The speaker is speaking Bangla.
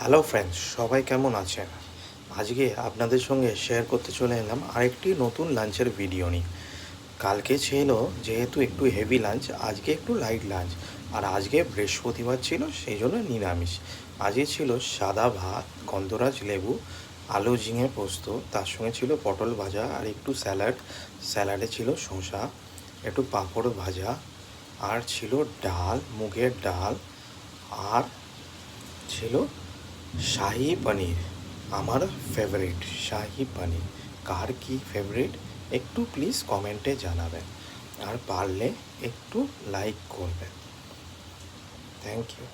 হ্যালো ফ্রেন্ডস, সবাই কেমন আছেন? আজকে আপনাদের সঙ্গে শেয়ার করতে চলে এলাম আরেকটি নতুন লাঞ্চের ভিডিও নিয়ে। কালকে ছিল যেহেতু একটু হেভি লাঞ্চ, আজকে একটু লাইট লাঞ্চ। আর আজকে বৃহস্পতিবার ছিল, সেই জন্য নিরামিষ। আজকে ছিল সাদা ভাত, গন্ধরাজ লেবু, আলু ঝিঙে পোস্ত, তার সঙ্গে ছিল পটল ভাজা আর একটু স্যালাড। স্যালাডে ছিল শসা, একটু পাঁপড় ভাজা, আর ছিল ডাল, মুগের ডাল, আর ছিল শাহি পনির। আমার ফেভারিট শাহি পনির। কার কি ফেভারিট একটু প্লিজ কমেন্টে জানাবেন, আর পারলে একটু লাইক করবেন। Thank you.